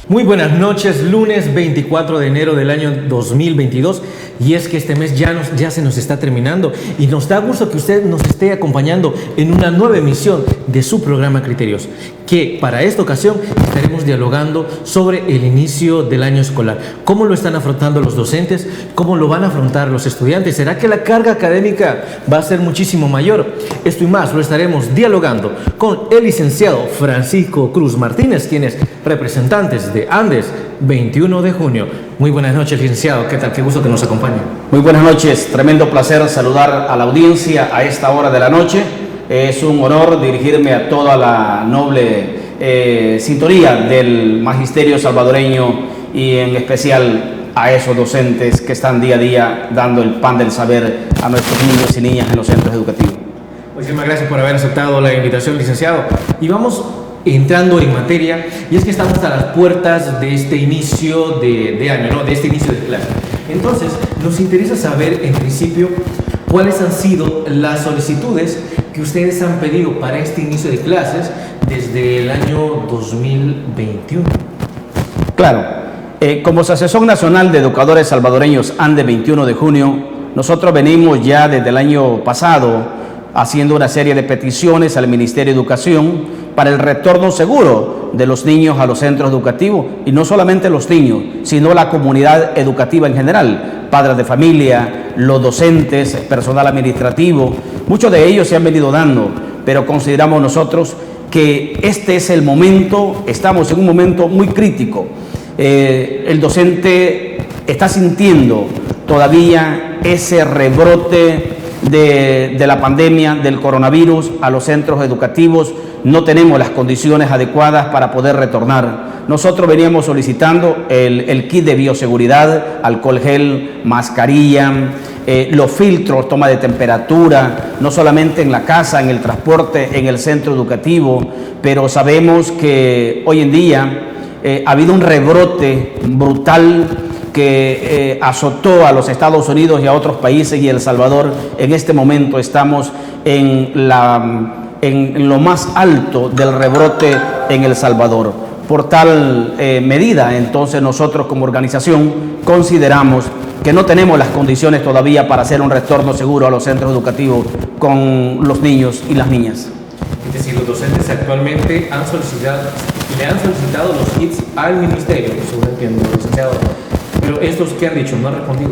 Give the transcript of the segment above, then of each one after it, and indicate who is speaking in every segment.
Speaker 1: Muy buenas noches, lunes 24 de enero del año 2022, y es que este mes ya se nos está terminando y nos da gusto que usted nos esté acompañando en una nueva emisión de su programa Criterios, que para esta ocasión estaremos dialogando sobre el inicio del año escolar. ¿Cómo lo están afrontando los docentes? ¿Cómo lo van a afrontar los estudiantes? ¿Será que la carga académica va a ser muchísimo mayor? Esto y más lo estaremos dialogando con el licenciado Francisco Cruz Martínez, quien es representante de Andes 21 de junio. Muy buenas noches, licenciado. ¿Qué tal? Qué gusto que nos acompañe.
Speaker 2: Muy buenas noches. Tremendo placer saludar a la audiencia a esta hora de la noche. Es un honor dirigirme a toda la noble sintonía del magisterio salvadoreño y en especial a esos docentes que están día a día dando el pan del saber a nuestros niños y niñas en los centros educativos.
Speaker 1: Muchísimas gracias por haber aceptado la invitación, licenciado. Y vamos entrando en materia, y es que estamos a las puertas de este inicio de año, ¿no? De este inicio de clase. Entonces, nos interesa saber, en principio, cuáles han sido las solicitudes que ustedes han pedido para este inicio de clases desde el año 2021.
Speaker 2: Claro, como Asociación Nacional de Educadores Salvadoreños Andes 21 de junio, nosotros venimos ya desde el año pasado haciendo una serie de peticiones al Ministerio de Educación para el retorno seguro de los niños a los centros educativos, y no solamente los niños, sino la comunidad educativa en general, padres de familia, los docentes, personal administrativo. Muchos de ellos se han venido dando, pero consideramos nosotros que este es el momento, estamos en un momento muy crítico. El docente está sintiendo todavía ese rebrote de la pandemia, del coronavirus a los centros educativos. No tenemos las condiciones adecuadas para poder retornar. Nosotros veníamos solicitando el kit de bioseguridad, alcohol gel, mascarilla, los filtros, toma de temperatura, no solamente en la casa, en el transporte, en el centro educativo, pero sabemos que hoy en día ha habido un rebrote brutal que azotó a los Estados Unidos y a otros países, y El Salvador en este momento estamos en lo más alto del rebrote en El Salvador. Por tal medida, entonces nosotros como organización consideramos que no tenemos las condiciones todavía para hacer un retorno seguro a los centros educativos con los niños y las niñas.
Speaker 1: Es decir, los docentes actualmente le han solicitado los kits al ministerio, según entiendo, licenciado. Pero estos, ¿qué han dicho? No han respondido.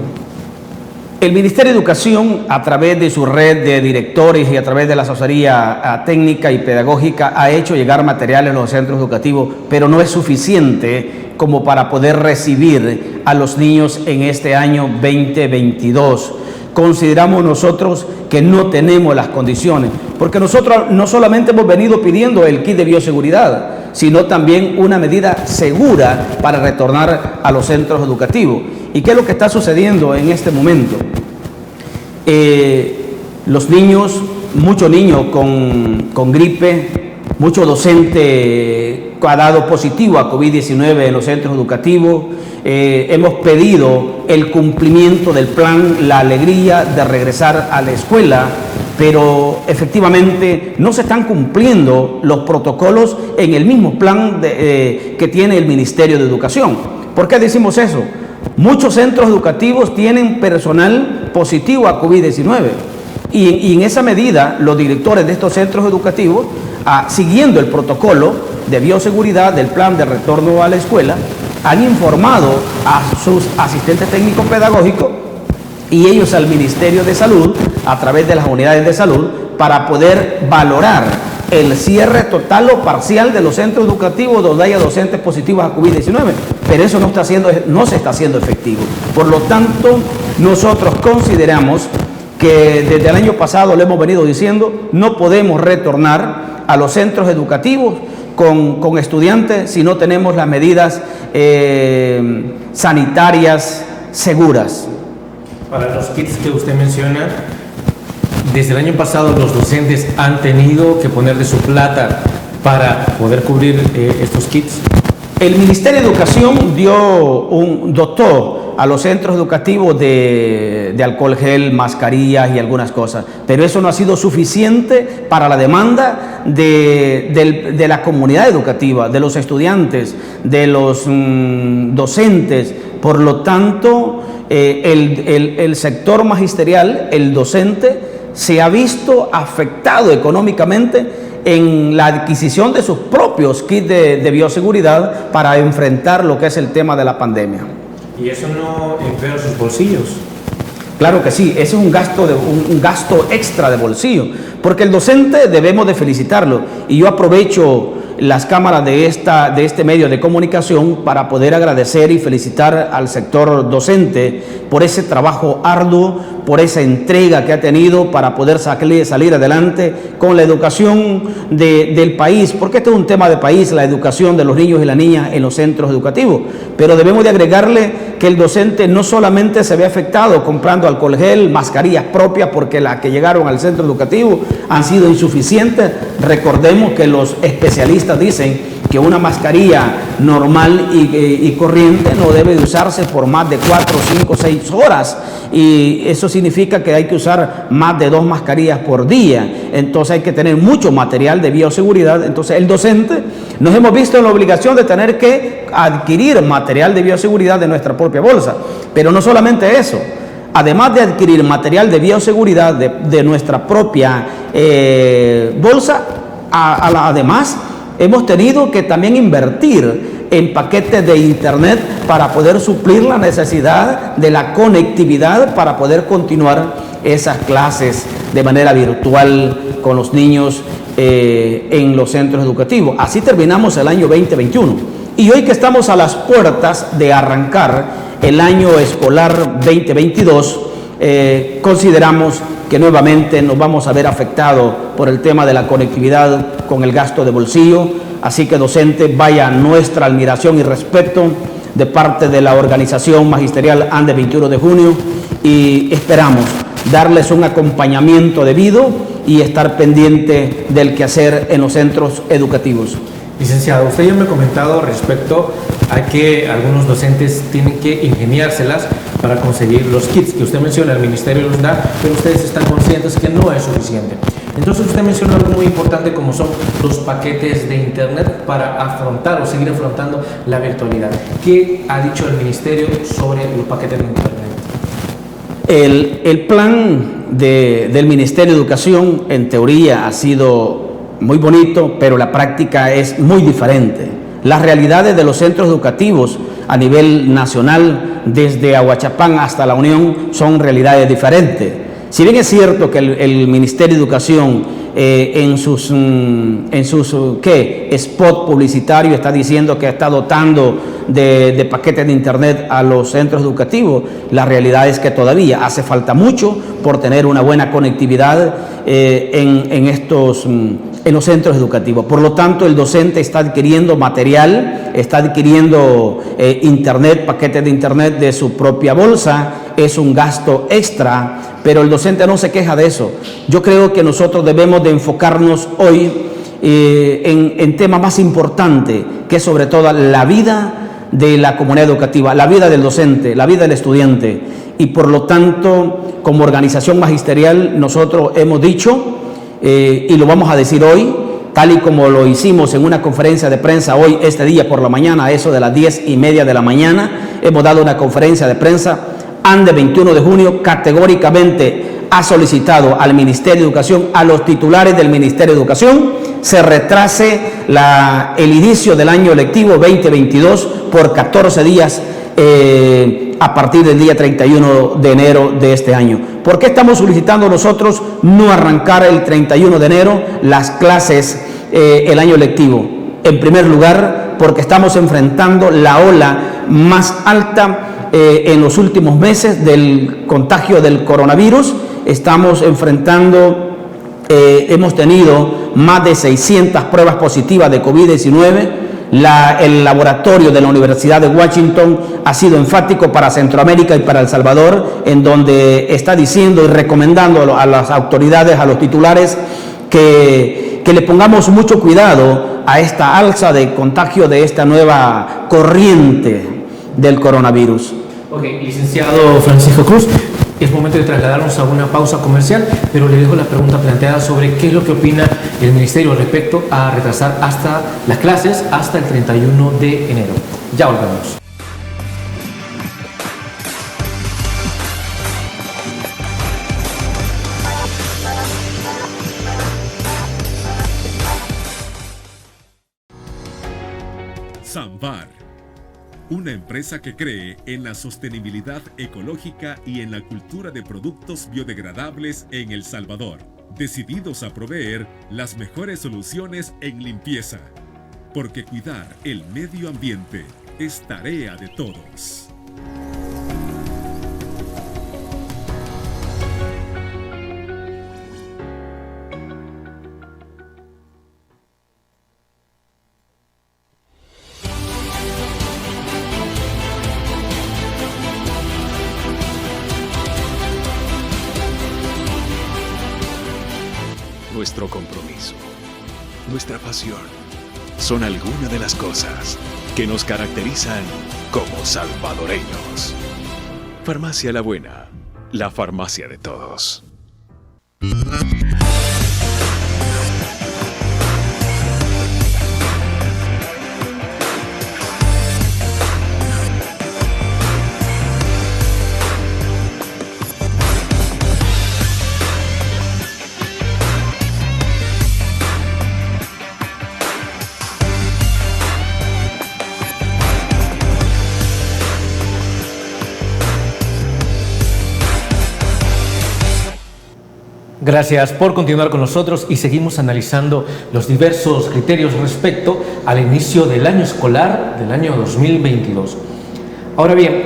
Speaker 2: El Ministerio de Educación, a través de su red de directores y a través de la asesoría técnica y pedagógica, ha hecho llegar materiales a los centros educativos, pero no es suficiente como para poder recibir a los niños en este año 2022. Consideramos nosotros que no tenemos las condiciones, porque nosotros no solamente hemos venido pidiendo el kit de bioseguridad, sino también una medida segura para retornar a los centros educativos. ¿Y qué es lo que está sucediendo en este momento? Los niños, muchos niños con gripe, muchos docentes ha dado positivo a COVID-19 en los centros educativos. Hemos pedido el cumplimiento del plan La Alegría de regresar a la escuela, pero efectivamente no se están cumpliendo los protocolos en el mismo plan que tiene el Ministerio de Educación. ¿Por qué decimos eso? Muchos centros educativos tienen personal positivo a COVID-19 y en esa medida los directores de estos centros educativos, siguiendo el protocolo de bioseguridad del plan de retorno a la escuela, han informado a sus asistentes técnicos pedagógicos y ellos al Ministerio de Salud a través de las unidades de salud para poder valorar el cierre total o parcial de los centros educativos donde haya docentes positivos a COVID-19, pero eso no se está haciendo efectivo. Por lo tanto, nosotros consideramos que desde el año pasado lo hemos venido diciendo, no podemos retornar a los centros educativos con estudiantes si no tenemos las medidas sanitarias seguras.
Speaker 1: Para los kits que usted menciona, desde el año pasado los docentes han tenido que poner de su plata para poder cubrir estos kits.
Speaker 2: El Ministerio de Educación dotó a los centros educativos de alcohol gel, mascarillas y algunas cosas, pero eso no ha sido suficiente para la demanda de la comunidad educativa, de los estudiantes, de los docentes. Por lo tanto, el sector magisterial, el docente, se ha visto afectado económicamente en la adquisición de sus propios kits de bioseguridad para enfrentar lo que es el tema de la pandemia.
Speaker 1: ¿Y eso no empeora sus bolsillos?
Speaker 2: Claro que sí, ese es un gasto extra de bolsillo, porque el docente debemos de felicitarlo, y yo aprovecho las cámaras de este medio de comunicación para poder agradecer y felicitar al sector docente por ese trabajo arduo, por esa entrega que ha tenido para poder salir adelante con la educación del país, porque este es un tema de país, la educación de los niños y las niñas en los centros educativos. Pero debemos de agregarle que el docente no solamente se ve afectado comprando alcohol gel, mascarillas propias, porque las que llegaron al centro educativo han sido insuficientes. Recordemos que los especialistas dicen que una mascarilla normal y corriente no debe de usarse por más de 4, 5, 6 horas, y eso significa que hay que usar más de 2 mascarillas por día. Entonces hay que tener mucho material de bioseguridad. Entonces el docente nos hemos visto en la obligación de tener que adquirir material de bioseguridad de nuestra propia bolsa, pero no solamente eso. Además de adquirir material de bioseguridad de nuestra propia bolsa, además hemos tenido que también invertir en paquetes de internet para poder suplir la necesidad de la conectividad para poder continuar esas clases de manera virtual con los niños en los centros educativos. Así terminamos el año 2021. Y hoy que estamos a las puertas de arrancar el año escolar 2022, consideramos que nuevamente nos vamos a ver afectados por el tema de la conectividad con el gasto de bolsillo. Así que, docente, vaya nuestra admiración y respeto de parte de la organización magisterial ANDE 21 de junio, y esperamos darles un acompañamiento debido y estar pendiente del quehacer en los centros educativos.
Speaker 1: Licenciado, usted ya me ha comentado respecto a que algunos docentes tienen que ingeniárselas para conseguir los kits que usted menciona, el ministerio los da, pero ustedes están conscientes que no es suficiente. Entonces usted mencionó algo muy importante, como son los paquetes de internet para afrontar o seguir afrontando la virtualidad. ¿Qué ha dicho el ministerio sobre los paquetes de internet?
Speaker 2: El plan del Ministerio de Educación en teoría ha sido muy bonito, pero la práctica es muy diferente. Las realidades de los centros educativos a nivel nacional, desde Ahuachapán hasta La Unión, son realidades diferentes. Si bien es cierto que el Ministerio de Educación en sus spot publicitario está diciendo que está dotando de paquetes de internet a los centros educativos, la realidad es que todavía hace falta mucho por tener una buena conectividad en los centros educativos. Por lo tanto, el docente está adquiriendo material, está adquiriendo internet, paquetes de internet de su propia bolsa. Es un gasto extra, pero el docente no se queja de eso. Yo creo que nosotros debemos de enfocarnos hoy en temas más importantes, que es sobre todo la vida de la comunidad educativa, la vida del docente, la vida del estudiante. Y por lo tanto, como organización magisterial, nosotros hemos dicho, y lo vamos a decir hoy, tal y como lo hicimos en una conferencia de prensa hoy, este día por la mañana, a eso de las 10:30 de la mañana, hemos dado una conferencia de prensa. ANDE 21 de junio categóricamente ha solicitado al Ministerio de Educación, a los titulares del Ministerio de Educación, se retrase el inicio del año lectivo 2022 por 14 días a partir del día 31 de enero de este año. ¿Por qué estamos solicitando nosotros no arrancar el 31 de enero las clases el año lectivo? En primer lugar, porque estamos enfrentando la ola más alta en los últimos meses del contagio del coronavirus. Estamos enfrentando hemos tenido más de 600 pruebas positivas de COVID-19. El laboratorio de la Universidad de Washington ha sido enfático para Centroamérica y para El Salvador, en donde está diciendo y recomendando a las autoridades, a los titulares, que le pongamos mucho cuidado a esta alza de contagio de esta nueva corriente del coronavirus.
Speaker 1: Ok, licenciado Francisco Cruz, es momento de trasladarnos a una pausa comercial, pero le dejo la pregunta planteada sobre qué es lo que opina el Ministerio respecto a retrasar hasta las clases hasta el 31 de enero. Ya volvemos.
Speaker 3: Samvar, una empresa que cree en la sostenibilidad ecológica y en la cultura de productos biodegradables en El Salvador, decididos a proveer las mejores soluciones en limpieza, porque cuidar el medio ambiente es tarea de todos.
Speaker 4: Nuestro compromiso, nuestra pasión, son algunas de las cosas que nos caracterizan como salvadoreños. Farmacia La Buena, la farmacia de todos.
Speaker 1: Gracias por continuar con nosotros y seguimos analizando los diversos criterios respecto al inicio del año escolar del año 2022. Ahora bien,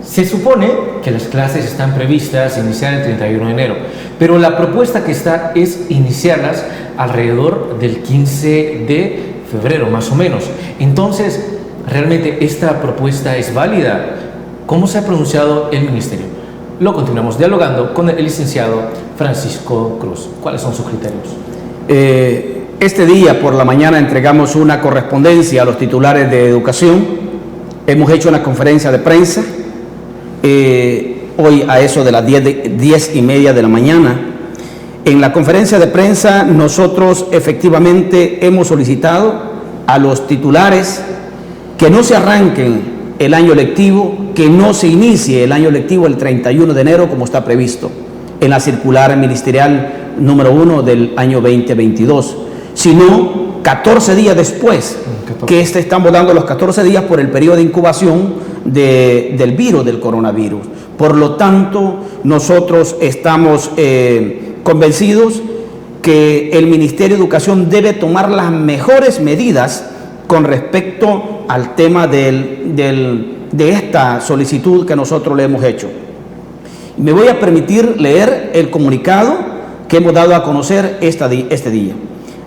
Speaker 1: se supone que las clases están previstas iniciar el 31 de enero, pero la propuesta que está es iniciarlas alrededor del 15 de febrero, más o menos. Entonces, ¿realmente esta propuesta es válida? ¿Cómo se ha pronunciado el Ministerio? Lo continuamos dialogando con el licenciado Francisco Cruz. ¿Cuáles son sus criterios?
Speaker 2: Este día por la mañana entregamos una correspondencia a los titulares de educación. Hemos hecho una conferencia de prensa hoy a eso de las 10:30 de la mañana. En la conferencia de prensa nosotros efectivamente hemos solicitado a los titulares que no se arranquen el año lectivo, que no se inicie el año lectivo el 31 de enero como está previsto en la circular ministerial número 1 del año 2022, sino 14 días después, que estamos dando los 14 días por el periodo de incubación del virus, del coronavirus. Por lo tanto, nosotros estamos convencidos que el Ministerio de Educación debe tomar las mejores medidas con respecto al tema de esta solicitud que nosotros le hemos hecho. Me voy a permitir leer el comunicado que hemos dado a conocer este día.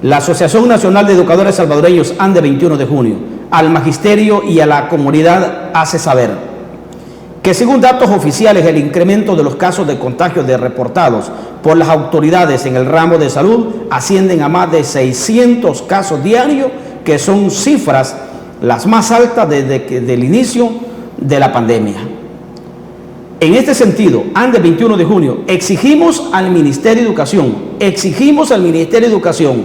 Speaker 2: La Asociación Nacional de Educadores Salvadoreños ANDE 21 de junio al Magisterio y a la comunidad hace saber que según datos oficiales el incremento de los casos de contagio reportados por las autoridades en el ramo de salud ascienden a más de 600 casos diarios, que son cifras las más altas desde el inicio de la pandemia. En este sentido, ANDE 21 de junio, exigimos al Ministerio de Educación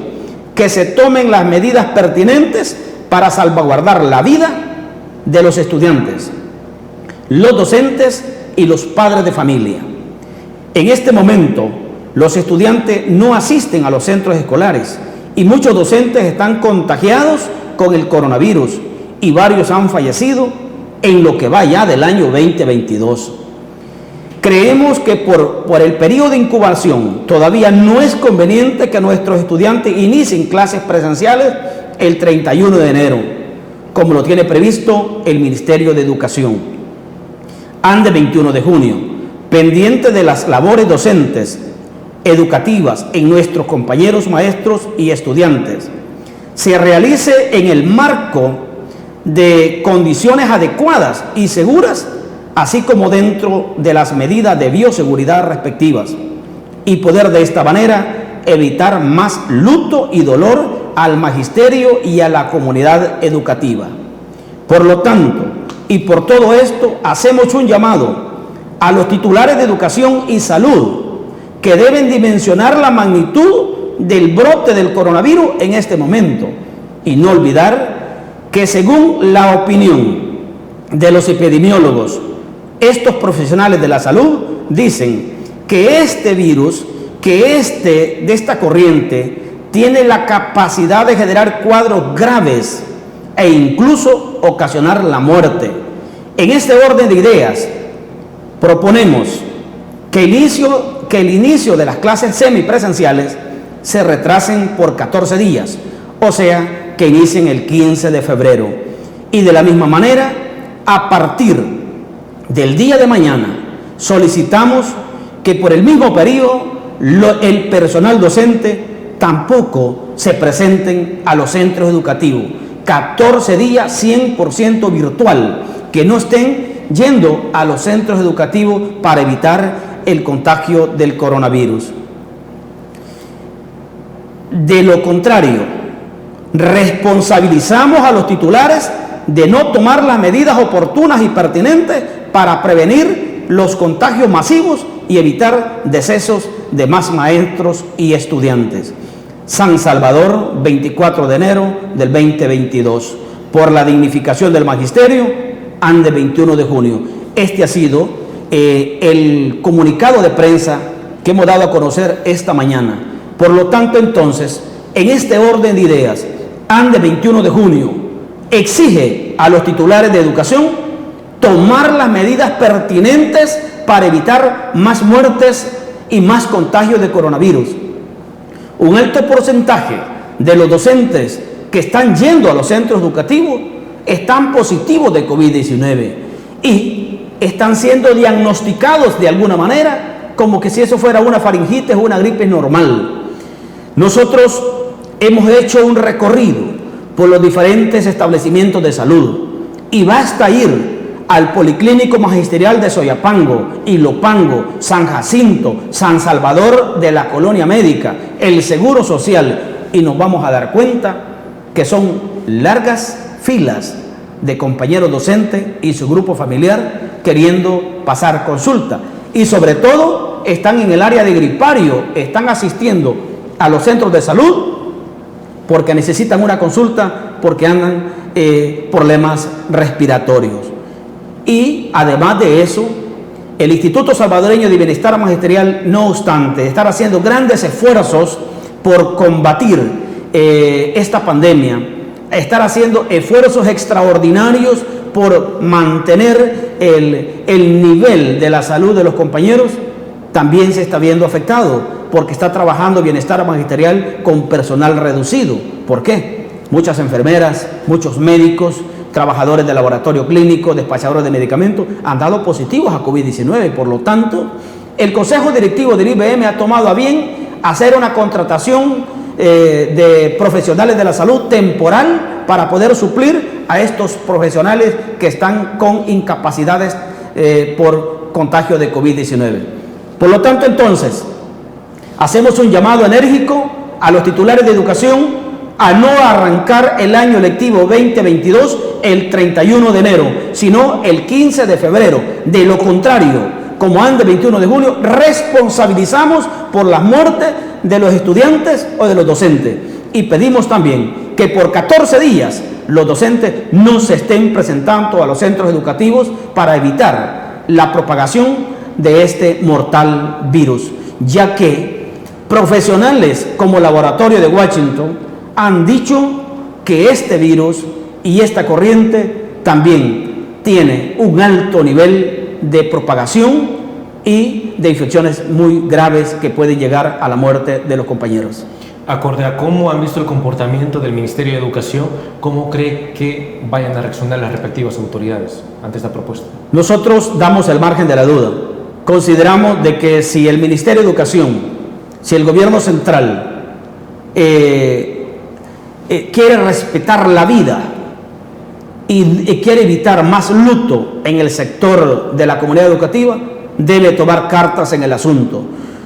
Speaker 2: que se tomen las medidas pertinentes para salvaguardar la vida de los estudiantes, los docentes y los padres de familia. En este momento, los estudiantes no asisten a los centros escolares y muchos docentes están contagiados con el coronavirus y varios han fallecido en lo que va ya del año 2022. Creemos que por el periodo de incubación todavía no es conveniente que nuestros estudiantes inicien clases presenciales el 31 de enero, como lo tiene previsto el Ministerio de Educación. ANDE 21 de junio, pendiente de las labores docentes, educativas en nuestros compañeros maestros y estudiantes se realice en el marco de condiciones adecuadas y seguras, así como dentro de las medidas de bioseguridad respectivas, y poder de esta manera evitar más luto y dolor al magisterio y a la comunidad educativa. Por lo tanto, y por todo esto, hacemos un llamado a los titulares de educación y salud que deben dimensionar la magnitud del brote del coronavirus en este momento y no olvidar que, según la opinión de los epidemiólogos, estos profesionales de la salud dicen que este virus, de esta corriente, tiene la capacidad de generar cuadros graves e incluso ocasionar la muerte. En este orden de ideas, proponemos que el inicio de las clases semipresenciales se retrasen por 14 días, o sea, que inicien el 15 de febrero. Y de la misma manera, a partir del día de mañana, solicitamos que por el mismo periodo el personal docente tampoco se presenten a los centros educativos. 14 días 100% virtual, que no estén yendo a los centros educativos para evitar el contagio del coronavirus. De lo contrario, responsabilizamos a los titulares de no tomar las medidas oportunas y pertinentes para prevenir los contagios masivos y evitar decesos de más maestros y estudiantes. San Salvador, 24 de enero del 2022. Por la dignificación del magisterio, ande 21 de junio. Este ha sido el comunicado de prensa que hemos dado a conocer esta mañana. Por lo tanto, entonces, en este orden de ideas, ande 21 de junio exige a los titulares de educación tomar las medidas pertinentes para evitar más muertes y más contagios de coronavirus. Un alto porcentaje de los docentes que están yendo a los centros educativos están positivos de COVID-19 y están siendo diagnosticados de alguna manera como que si eso fuera una faringitis o una gripe normal. Nosotros hemos hecho un recorrido por los diferentes establecimientos de salud y basta ir al Policlínico Magisterial de Soyapango, Ilopango, San Jacinto, San Salvador de la Colonia Médica, el Seguro Social, y nos vamos a dar cuenta que son largas filas de compañeros docentes y su grupo familiar queriendo pasar consulta. Y sobre todo están en el área de gripario, están asistiendo a los centros de salud porque necesitan una consulta, porque andan problemas respiratorios. Y además de eso, el Instituto Salvadoreño de Bienestar Magisterial, no obstante estar haciendo grandes esfuerzos por combatir esta pandemia, estar haciendo esfuerzos extraordinarios por mantener el nivel de la salud de los compañeros, también se está viendo afectado, porque está trabajando Bienestar Magisterial con personal reducido. ¿Por qué? Muchas enfermeras, muchos médicos, trabajadores de laboratorio clínico, despachadores de medicamentos, han dado positivos a COVID-19. Por lo tanto, el Consejo Directivo del IBM ha tomado a bien hacer una contratación de profesionales de la salud temporal para poder suplir a estos profesionales que están con incapacidades por contagio de COVID-19. Por lo tanto, entonces, hacemos un llamado enérgico a los titulares de educación a no arrancar el año lectivo 2022 el 31 de enero, sino el 15 de febrero. De lo contrario, como ande 21 de junio, responsabilizamos por las muertes de los estudiantes o de los docentes. Y pedimos también que por 14 días los docentes no se estén presentando a los centros educativos para evitar la propagación de este mortal virus, ya que profesionales como Laboratorio de Washington han dicho que este virus y esta corriente también tiene un alto nivel de propagación y de infecciones muy graves que pueden llegar a la muerte de los compañeros.
Speaker 1: Acorde a cómo han visto el comportamiento del Ministerio de Educación, ¿cómo cree que vayan a reaccionar las respectivas autoridades ante esta propuesta? Nosotros damos el margen de la duda. Consideramos de que si el Ministerio de Educación
Speaker 2: si el gobierno central quiere respetar la vida y quiere evitar más luto en el sector de la comunidad educativa, debe tomar cartas en el asunto.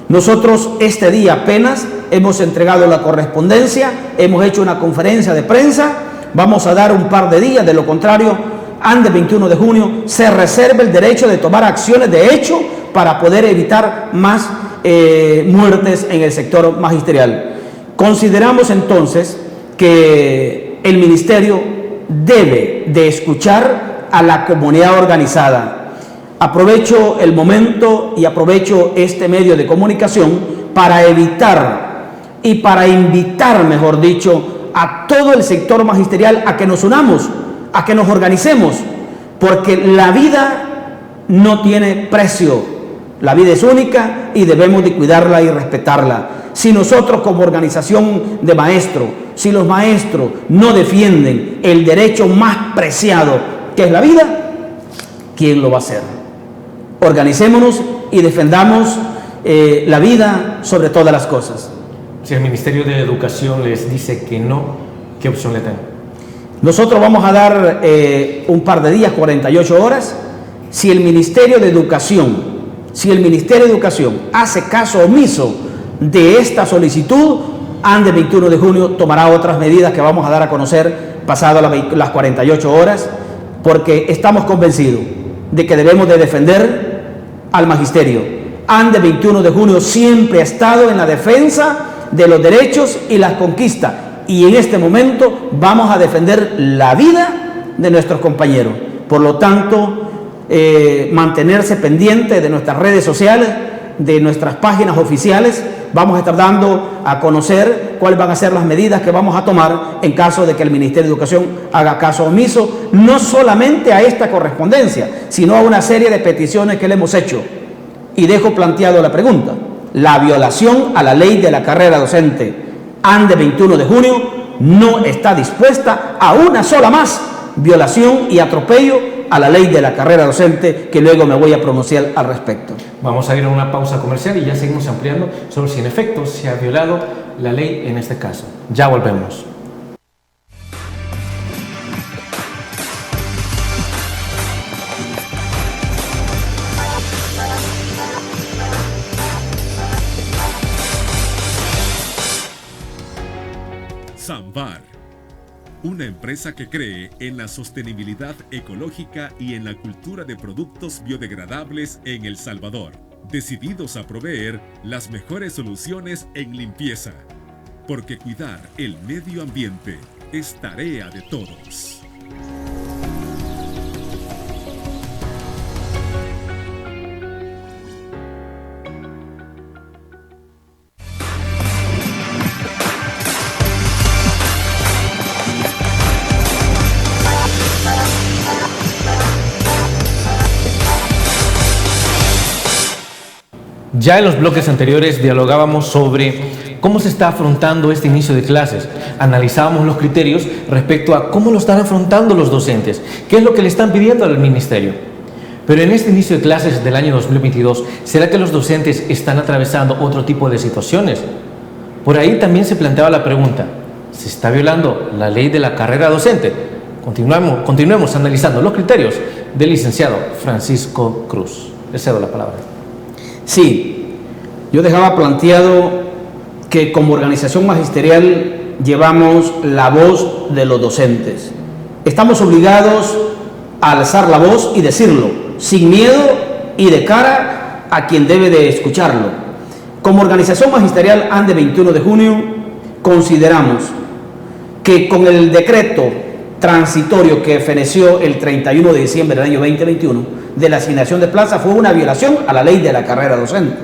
Speaker 2: Nosotros este día apenas hemos entregado la correspondencia, hemos hecho una conferencia de prensa, vamos a dar un par de días, de lo contrario, antes del 21 de junio se reserva el derecho de tomar acciones de hecho para poder evitar más muertes en el sector magisterial. Consideramos entonces que el ministerio debe de escuchar a la comunidad organizada. Aprovecho el momento y aprovecho este medio de comunicación para evitar y para invitar, mejor dicho, a todo el sector magisterial a que nos unamos, a que nos organicemos, porque la vida no tiene precio. La vida es única y debemos de cuidarla y respetarla. Si nosotros como organización de maestros, si los maestros no defienden el derecho más preciado que es la vida, ¿quién lo va a hacer? Organicémonos y defendamos la vida sobre todas las cosas.
Speaker 1: Si el Ministerio de Educación les dice que no, ¿qué opción le dan?
Speaker 2: Nosotros vamos a dar un par de días, 48 horas. Si el Ministerio de Educación hace caso omiso de esta solicitud, antes del 21 de junio tomará otras medidas que vamos a dar a conocer pasado las 48 horas, porque estamos convencidos de que debemos de defender al magisterio. Antes del 21 de junio siempre ha estado en la defensa de los derechos y las conquistas, y en este momento vamos a defender la vida de nuestros compañeros. Por lo tanto, mantenerse pendiente de nuestras redes sociales, de nuestras páginas oficiales. Vamos a estar dando a conocer cuáles van a ser las medidas que vamos a tomar en caso de que el Ministerio de Educación haga caso omiso, no solamente a esta correspondencia, sino a una serie de peticiones que le hemos hecho. Y dejo planteado la pregunta: la violación a la ley de la carrera docente antes del 21 de junio no está dispuesta a una sola más violación y atropello a la ley de la carrera docente, que luego me voy a pronunciar al respecto.
Speaker 1: Vamos a ir a una pausa comercial y ya seguimos ampliando sobre si en efecto se ha violado la ley en este caso. Ya volvemos.
Speaker 3: Samvar, una empresa que cree en la sostenibilidad ecológica y en la cultura de productos biodegradables en El Salvador, decididos a proveer las mejores soluciones en limpieza, porque cuidar el medio ambiente es tarea de todos.
Speaker 1: Ya en los bloques anteriores dialogábamos sobre cómo se está afrontando este inicio de clases. Analizábamos los criterios respecto a cómo lo están afrontando los docentes, qué es lo que le están pidiendo al ministerio. Pero en este inicio de clases del año 2022, ¿será que los docentes están atravesando otro tipo de situaciones? Por ahí también se planteaba la pregunta: ¿se está violando la ley de la carrera docente? Continuemos analizando los criterios del licenciado Francisco Cruz. Le cedo la palabra.
Speaker 2: Sí, yo dejaba planteado que como organización magisterial llevamos la voz de los docentes. Estamos obligados a alzar la voz y decirlo, sin miedo y de cara a quien debe de escucharlo. Como organización magisterial antes del 21 de junio, consideramos que con el decreto transitorio que feneció el 31 de diciembre del año 2021 de la asignación de plazas fue una violación a la ley de la carrera docente,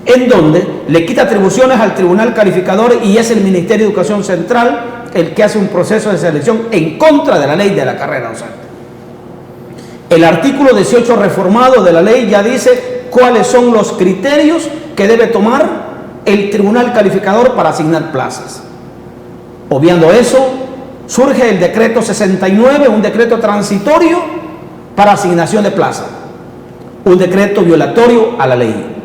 Speaker 2: en donde le quita atribuciones al Tribunal Calificador y es el Ministerio de Educación Central el que hace un proceso de selección en contra de la ley de la carrera docente. El artículo 18 reformado de la ley ya dice cuáles son los criterios que debe tomar el Tribunal Calificador para asignar plazas. Obviando eso, surge el decreto 69, un decreto transitorio para asignación de plaza, un decreto violatorio a la ley.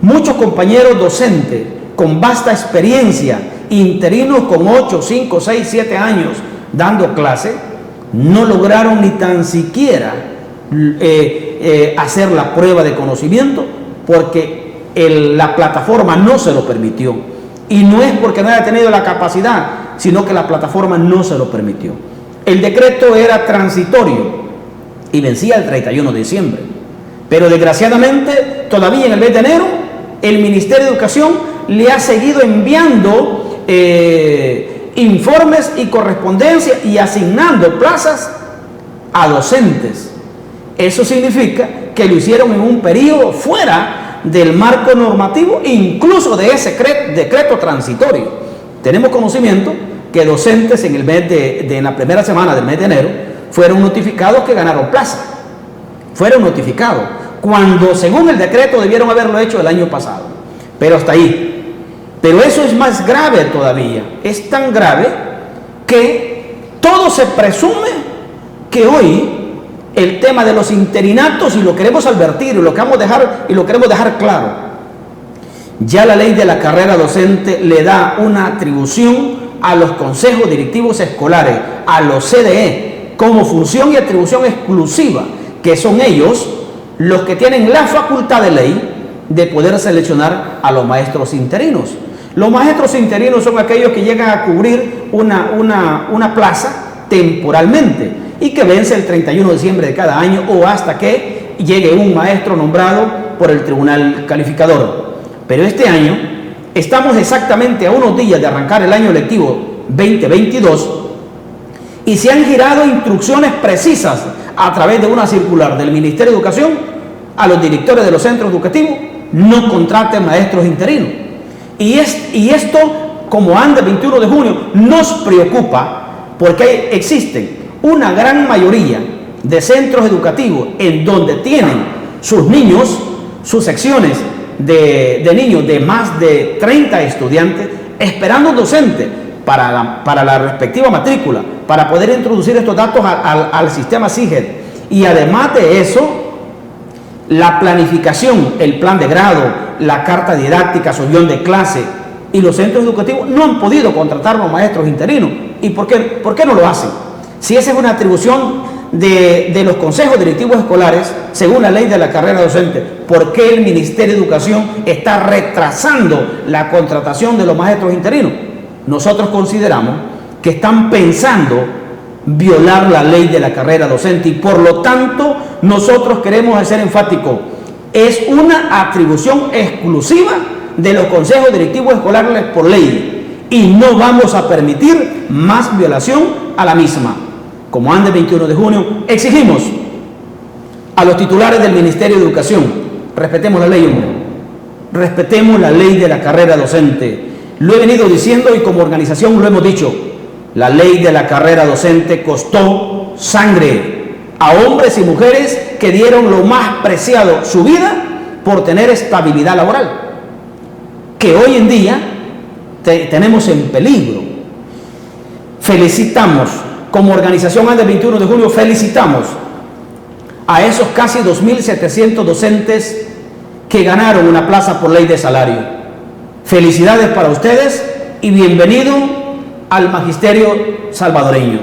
Speaker 2: Muchos compañeros docentes con vasta experiencia, interinos con 8, 5, 6, 7 años dando clase, no lograron ni tan siquiera hacer la prueba de conocimiento porque la plataforma no se lo permitió. Y no es porque no haya tenido la capacidad, sino que la plataforma no se lo permitió. El decreto era transitorio y vencía el 31 de diciembre. Pero desgraciadamente, todavía en el mes de enero, el Ministerio de Educación le ha seguido enviando informes y correspondencia y asignando plazas a docentes. Eso significa que lo hicieron en un periodo fuera del marco normativo, incluso de ese decreto transitorio. Tenemos conocimiento que docentes en el mes en la primera semana del mes de enero fueron notificados que ganaron plaza. Fueron notificados, cuando según el decreto debieron haberlo hecho el año pasado. Pero hasta ahí. Pero eso es más grave todavía. Es tan grave que todo se presume que hoy el tema de los interinatos, y lo queremos advertir, y lo queremos dejar claro, ya la ley de la carrera docente le da una atribución a los consejos directivos escolares, a los CDE, como función y atribución exclusiva, que son ellos los que tienen la facultad de ley de poder seleccionar a los maestros interinos. Los maestros interinos son aquellos que llegan a cubrir una plaza temporalmente y que vence el 31 de diciembre de cada año o hasta que llegue un maestro nombrado por el tribunal calificador. Pero este año estamos exactamente a unos días de arrancar el año lectivo 2022 y se han girado instrucciones precisas a través de una circular del Ministerio de Educación a los directores de los centros educativos: no contraten maestros interinos. Y esto, como anda el 21 de junio, nos preocupa porque existen una gran mayoría de centros educativos en donde tienen sus niños, sus secciones de niños de más de 30 estudiantes, esperando un docente para la respectiva matrícula, para poder introducir estos datos al sistema CIGED. Y además de eso, la planificación, el plan de grado, la carta didáctica, su guión de clase, y los centros educativos no han podido contratar a los maestros interinos. ¿Y por qué no lo hacen? Si esa es una atribución de los consejos directivos escolares, según la ley de la carrera docente, ¿por qué el Ministerio de Educación está retrasando la contratación de los maestros interinos? Nosotros consideramos que están pensando violar la ley de la carrera docente y por lo tanto nosotros queremos ser enfáticos: es una atribución exclusiva de los consejos directivos escolares por ley y no vamos a permitir más violación a la misma. Como anda el 21 de junio, exigimos a los titulares del Ministerio de Educación: respetemos la ley, hombre, respetemos la ley de la carrera docente. Lo he venido diciendo y como organización lo hemos dicho: la ley de la carrera docente costó sangre a hombres y mujeres que dieron lo más preciado, su vida, por tener estabilidad laboral, que hoy en día tenemos en peligro. Felicitamos, como organización ANDE 21 de junio, felicitamos a esos casi 2.700 docentes que ganaron una plaza por ley de salario. Felicidades para ustedes y bienvenido al magisterio salvadoreño.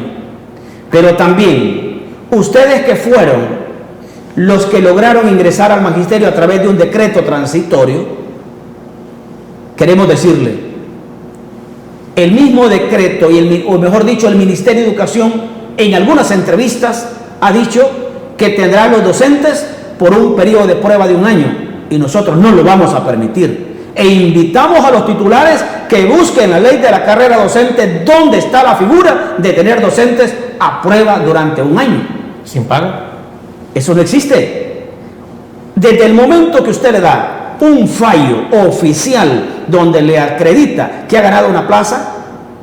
Speaker 2: Pero también ustedes que fueron los que lograron ingresar al magisterio a través de un decreto transitorio, queremos decirle: el mismo decreto, o mejor dicho, el Ministerio de Educación en algunas entrevistas ha dicho que tendrá los docentes por un periodo de prueba de 1 año y nosotros no lo vamos a permitir. E invitamos a los titulares que busquen la ley de la carrera docente donde está la figura de tener docentes a prueba durante 1 año.
Speaker 1: ¿Sin pago?
Speaker 2: Eso no existe. Desde el momento que usted le da un fallo oficial donde le acredita que ha ganado una plaza,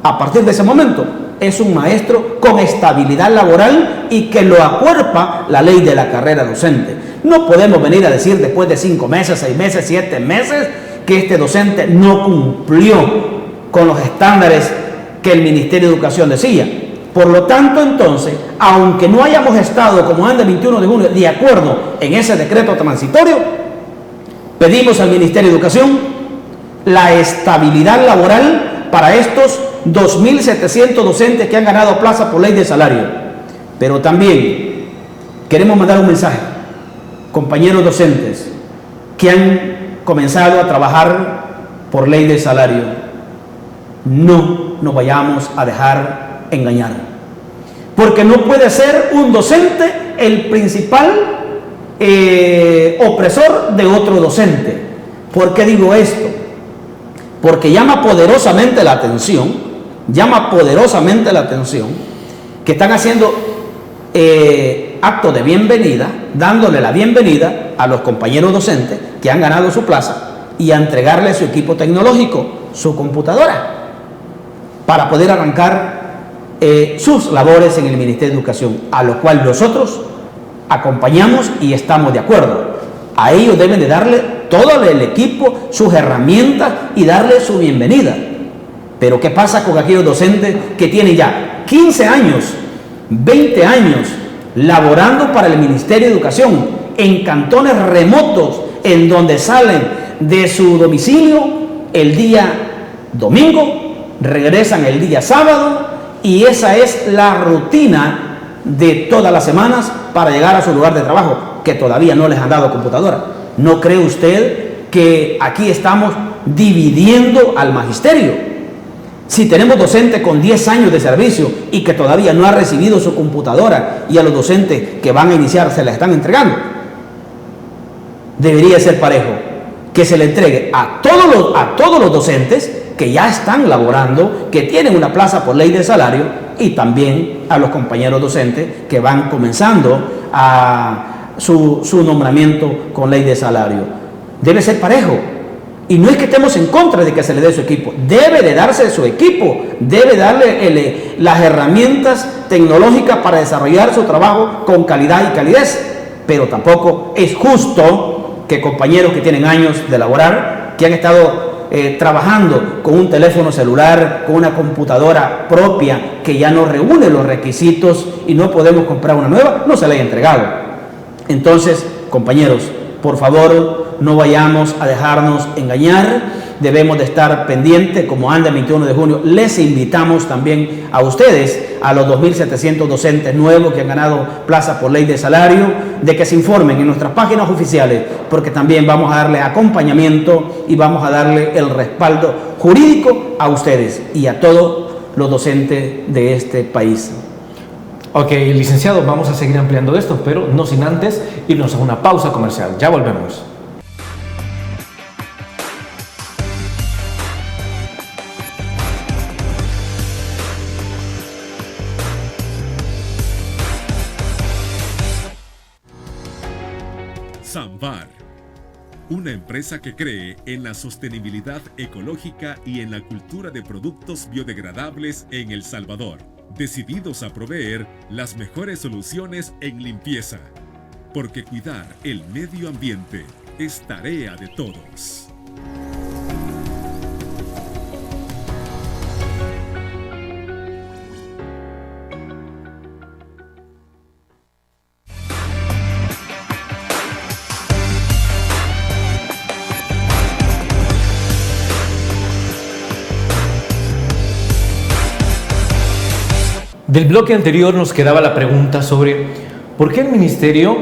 Speaker 2: a partir de ese momento es un maestro con estabilidad laboral y que lo acuerpa la ley de la carrera docente. No podemos venir a decir después de 5 meses, 6 meses, 7 meses que este docente no cumplió con los estándares que el Ministerio de Educación decía. Por lo tanto, entonces, aunque no hayamos estado, como anda el 21 de junio, de acuerdo en ese decreto transitorio, pedimos al Ministerio de Educación la estabilidad laboral para estos 2.700 docentes que han ganado plaza por ley de salario. Pero también queremos mandar un mensaje, compañeros docentes que han comenzado a trabajar por ley de salario: no nos vayamos a dejar engañar, porque no puede ser un docente el principal opresor de otro docente. ¿Por qué digo esto? Porque llama poderosamente la atención que están haciendo acto de bienvenida, dándole la bienvenida a los compañeros docentes que han ganado su plaza y a entregarle su equipo tecnológico, su computadora, para poder arrancar sus labores en el Ministerio de Educación, a lo cual nosotros acompañamos y estamos de acuerdo. A ellos deben de darle todo el equipo, sus herramientas y darle su bienvenida. Pero ¿qué pasa con aquellos docentes que tienen ya 15 años, 20 años laborando para el Ministerio de Educación en cantones remotos, en donde salen de su domicilio el día domingo, regresan el día sábado, y esa es la rutina de todas las semanas para llegar a su lugar de trabajo, que todavía no les han dado computadora? ¿No cree usted que aquí estamos dividiendo al magisterio? Si tenemos docentes con 10 años de servicio y que todavía no ha recibido su computadora, y a los docentes que van a iniciar se la están entregando, debería ser parejo, que se le entregue a todos los docentes que ya están laborando, que tienen una plaza por ley de salario, y también a los compañeros docentes que van comenzando a su nombramiento con ley de salario. Debe ser parejo. Y no es que estemos en contra de que se le dé su equipo, debe de darse su equipo, debe darle las herramientas tecnológicas para desarrollar su trabajo con calidad y calidez. Pero tampoco es justo que compañeros que tienen años de laborar, que han estado trabajando con un teléfono celular, con una computadora propia que ya no reúne los requisitos y no podemos comprar una nueva, no se le haya entregado. Entonces, compañeros, por favor, no vayamos a dejarnos engañar. Debemos de estar pendientes, como anda el 21 de junio. Les invitamos también a ustedes, a los 2.700 docentes nuevos que han ganado plaza por ley de salario, de que se informen en nuestras páginas oficiales, porque también vamos a darle acompañamiento y vamos a darle el respaldo jurídico a ustedes y a todos los docentes de este país.
Speaker 1: Ok, licenciado, vamos a seguir ampliando esto, pero no sin antes irnos a una pausa comercial. Ya volvemos.
Speaker 3: Samvar, una empresa que cree en la sostenibilidad ecológica y en la cultura de productos biodegradables en El Salvador, decididos a proveer las mejores soluciones en limpieza, porque cuidar el medio ambiente es tarea de todos.
Speaker 1: Del bloque anterior nos quedaba la pregunta sobre por qué el Ministerio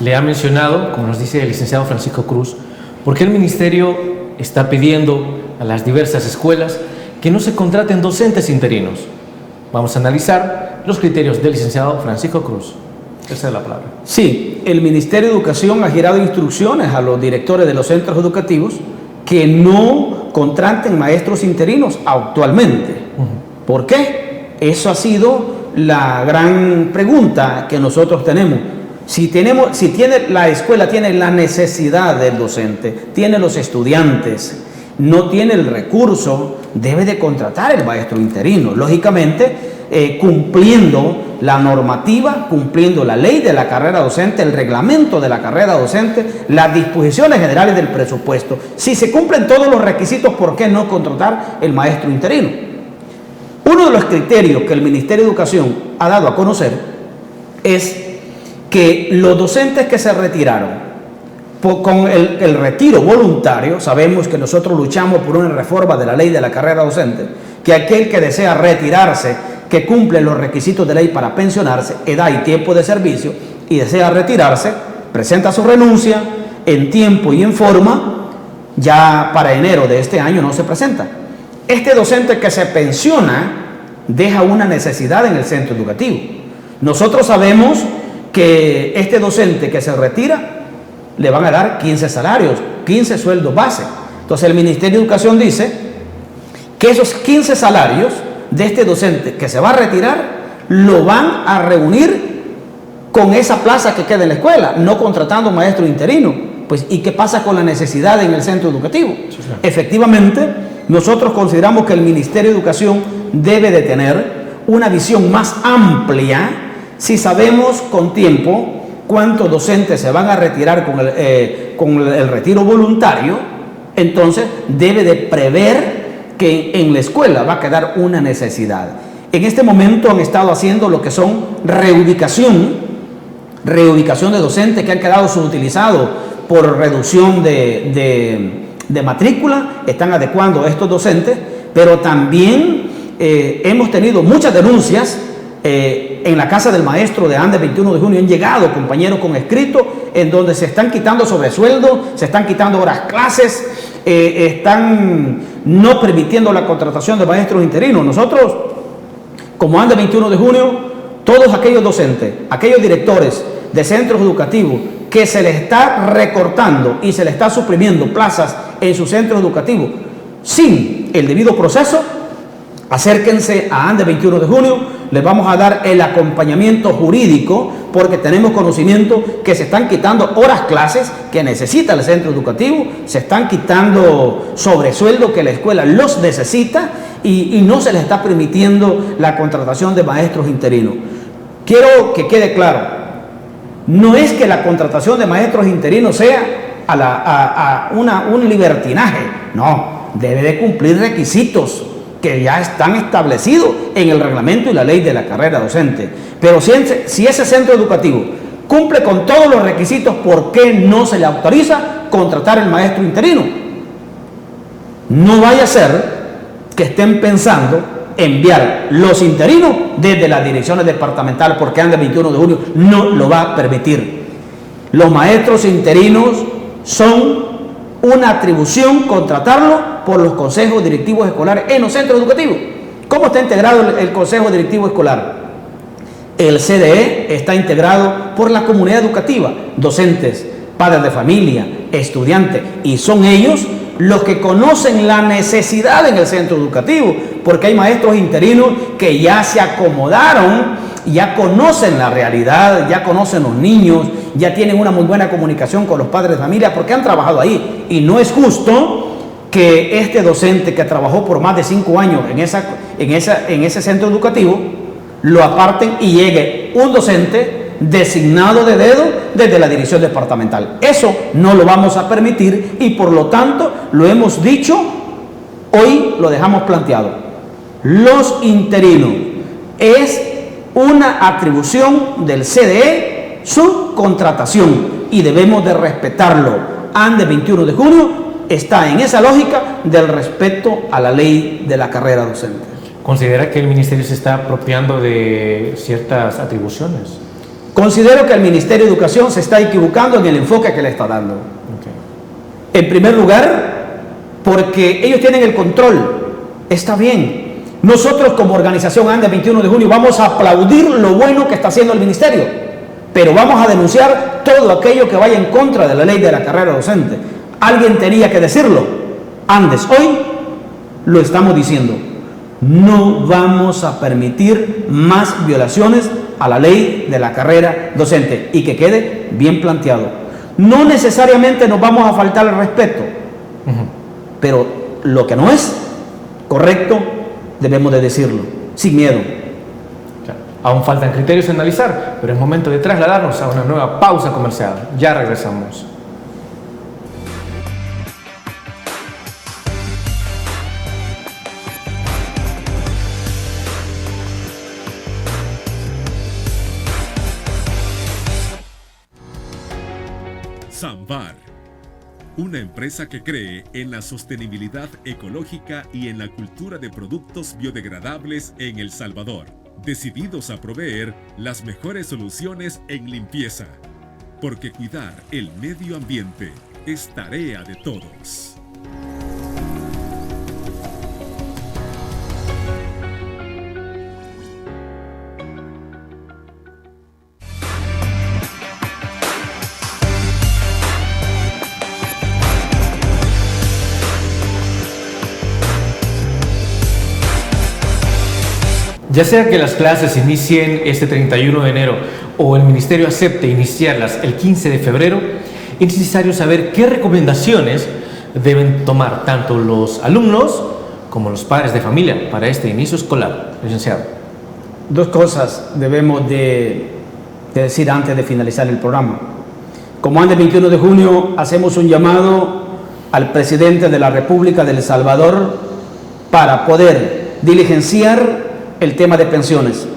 Speaker 1: le ha mencionado, como nos dice el licenciado Francisco Cruz, por qué el Ministerio está pidiendo a las diversas escuelas que no se contraten docentes interinos. Vamos a analizar los criterios del licenciado Francisco Cruz. Esa es la palabra.
Speaker 2: Sí, el Ministerio de Educación ha girado instrucciones a los directores de los centros educativos que no contraten maestros interinos actualmente. ¿Por qué? Eso ha sido la gran pregunta que nosotros tenemos. Si la escuela tiene la necesidad del docente, tiene los estudiantes, no tiene el recurso, debe de contratar el maestro interino. Lógicamente, cumpliendo la normativa, cumpliendo la ley de la carrera docente, el reglamento de la carrera docente, las disposiciones generales del presupuesto. Si se cumplen todos los requisitos, ¿por qué no contratar el maestro interino? Uno de los criterios que el Ministerio de Educación ha dado a conocer es que los docentes que se retiraron con el retiro voluntario, sabemos que nosotros luchamos por una reforma de la ley de la carrera docente, que aquel que desea retirarse, que cumple los requisitos de ley para pensionarse, edad y tiempo de servicio, y desea retirarse, presenta su renuncia en tiempo y en forma. Ya para enero de este año no se presenta. Este docente que se pensiona deja una necesidad en el centro educativo. Nosotros sabemos que este docente que se retira le van a dar 15 salarios, 15 sueldos base. Entonces el Ministerio de Educación dice que esos 15 salarios de este docente que se va a retirar lo van a reunir con esa plaza que queda en la escuela, no contratando maestro interino. Pues, ¿y qué pasa con la necesidad en el centro educativo? Sí, claro. Efectivamente, nosotros consideramos que el Ministerio de Educación debe de tener una visión más amplia. Si sabemos con tiempo cuántos docentes se van a retirar con el retiro voluntario, entonces debe de prever que en la escuela va a quedar una necesidad. En este momento han estado haciendo lo que son reubicación de docentes que han quedado subutilizados por reducción de matrícula. Están adecuando a estos docentes, pero también hemos tenido muchas denuncias. En la casa del maestro de Andes 21 de junio han llegado compañeros con escrito en donde se están quitando sobresueldo, se están quitando horas clases, están no permitiendo la contratación de maestros interinos. Nosotros, como Andes 21 de junio, todos aquellos docentes, aquellos directores de centros educativos que se les está recortando y se les está suprimiendo plazas en sus centros educativos sin el debido proceso, acérquense a Andes 21 de junio, les vamos a dar el acompañamiento jurídico, porque tenemos conocimiento que se están quitando horas clases que necesita el centro educativo, se están quitando sobresueldo que la escuela los necesita y no se les está permitiendo la contratación de maestros interinos. Quiero que quede claro, no es que la contratación de maestros interinos sea un libertinaje, no, debe de cumplir requisitos que ya están establecidos en el reglamento y la ley de la carrera docente. Pero si ese centro educativo cumple con todos los requisitos, ¿por qué no se le autoriza contratar el maestro interino? No vaya a ser que estén pensando enviar los interinos desde las direcciones departamentales, porque Andes 21 de junio no lo va a permitir. Los maestros interinos son una atribución contratarlo por los consejos directivos escolares en los centros educativos. ¿Cómo está integrado el consejo directivo escolar? El CDE está integrado por la comunidad educativa, docentes, padres de familia, estudiantes, y son ellos los que conocen la necesidad en el centro educativo, porque hay maestros interinos que ya se acomodaron, ya conocen la realidad, ya conocen los niños, ya tienen una muy buena comunicación con los padres de familia porque han trabajado ahí. Y no es justo que este docente que trabajó por más de 5 años en ese centro educativo lo aparten y llegue un docente designado de dedo desde la dirección departamental. Eso no lo vamos a permitir y por lo tanto lo hemos dicho, hoy lo dejamos planteado. Los interinos es una atribución del CDE, su contratación, y debemos de respetarlo. Andes 21 de junio está en esa lógica del respeto a la ley de la carrera docente.
Speaker 1: ¿Considera que el ministerio se está apropiando de ciertas atribuciones?
Speaker 2: Considero que el Ministerio de Educación se está equivocando en el enfoque que le está dando. Okay. En primer lugar, porque ellos tienen el control. Está bien. Nosotros como organización Andes 21 de junio vamos a aplaudir lo bueno que está haciendo el ministerio, pero vamos a denunciar todo aquello que vaya en contra de la ley de la carrera docente. Alguien tenía que decirlo. Andes, hoy lo estamos diciendo. No vamos a permitir más violaciones a la ley de la carrera docente, y que quede bien planteado. No necesariamente nos vamos a faltar el respeto, pero lo que no es correcto debemos de decirlo, sin miedo.
Speaker 1: Aún faltan criterios a analizar, pero es momento de trasladarnos a una nueva pausa comercial. Ya regresamos.
Speaker 3: Samvar, una empresa que cree en la sostenibilidad ecológica y en la cultura de productos biodegradables en El Salvador, decididos a proveer las mejores soluciones en limpieza, porque cuidar el medio ambiente es tarea de todos.
Speaker 1: Ya sea que las clases inicien este 31 de enero o el Ministerio acepte iniciarlas el 15 de febrero, es necesario saber qué recomendaciones deben tomar tanto los alumnos como los padres de familia para este inicio escolar. Licenciado.
Speaker 2: Dos cosas debemos de decir antes de finalizar el programa. Como antes del 21 de junio, hacemos un llamado al presidente de la República de El Salvador para poder diligenciar el tema de pensiones.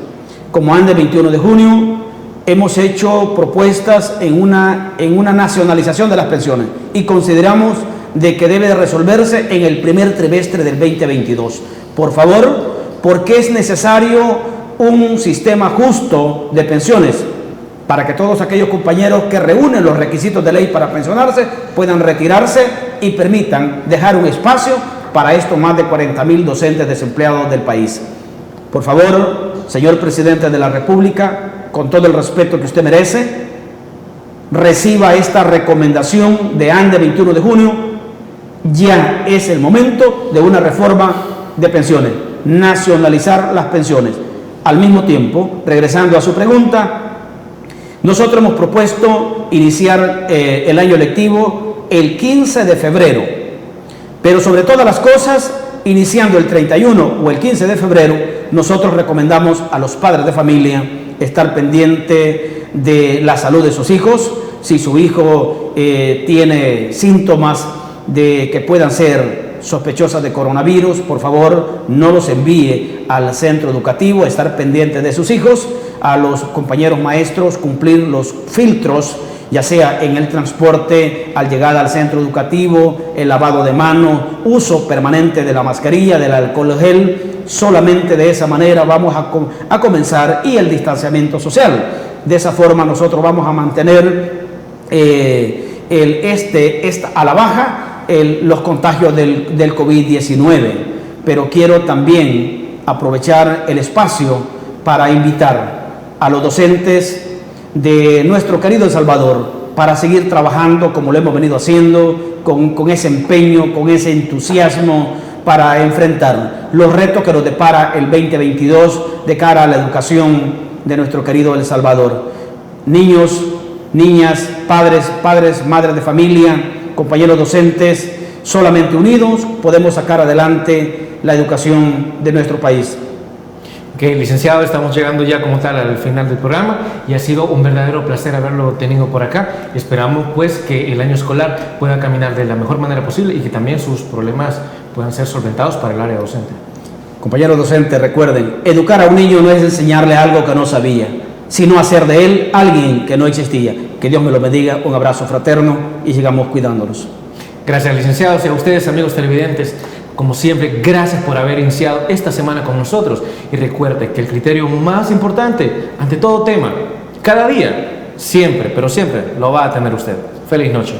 Speaker 2: Como antes del 21 de junio, hemos hecho propuestas en una nacionalización de las pensiones y consideramos de que debe de resolverse en el primer trimestre del 2022. Por favor, porque es necesario un sistema justo de pensiones para que todos aquellos compañeros que reúnen los requisitos de ley para pensionarse puedan retirarse y permitan dejar un espacio para estos más de 40,000 docentes desempleados del país. Por favor, señor presidente de la República, con todo el respeto que usted merece, reciba esta recomendación de ANDE 21 de junio. Ya es el momento de una reforma de pensiones, nacionalizar las pensiones. Al mismo tiempo, regresando a su pregunta, nosotros hemos propuesto iniciar el año lectivo el 15 de febrero, pero sobre todas las cosas, iniciando el 31 o el 15 de febrero, nosotros recomendamos a los padres de familia estar pendiente de la salud de sus hijos. Si su hijo tiene síntomas de que puedan ser sospechosas de coronavirus, por favor no los envíe al centro educativo, estar pendiente de sus hijos. A los compañeros maestros cumplir los filtros, ya sea en el transporte, al llegar al centro educativo, el lavado de mano, uso permanente de la mascarilla, del alcohol gel. Solamente de esa manera vamos a comenzar, y el distanciamiento social. De esa forma nosotros vamos a mantener a la baja los contagios del COVID-19. Pero quiero también aprovechar el espacio para invitar a los docentes de nuestro querido El Salvador para seguir trabajando como lo hemos venido haciendo, con ese empeño, con ese entusiasmo, para enfrentar los retos que nos depara el 2022 de cara a la educación de nuestro querido El Salvador. Niños, niñas, padres, madres de familia, compañeros docentes, solamente unidos podemos sacar adelante la educación de nuestro país.
Speaker 1: Ok, licenciado, estamos llegando ya como tal al final del programa y ha sido un verdadero placer haberlo tenido por acá. Esperamos pues que el año escolar pueda caminar de la mejor manera posible y que también sus problemas puedan ser solventados para el área docente.
Speaker 2: Compañeros docentes, recuerden, educar a un niño no es enseñarle algo que no sabía, sino hacer de él alguien que no existía. Que Dios me lo bendiga, un abrazo fraterno y sigamos cuidándonos.
Speaker 1: Gracias, licenciados, y a ustedes, amigos televidentes. Como siempre, gracias por haber iniciado esta semana con nosotros. Y recuerde que el criterio más importante ante todo tema, cada día, siempre, pero siempre, lo va a tener usted. Feliz noche.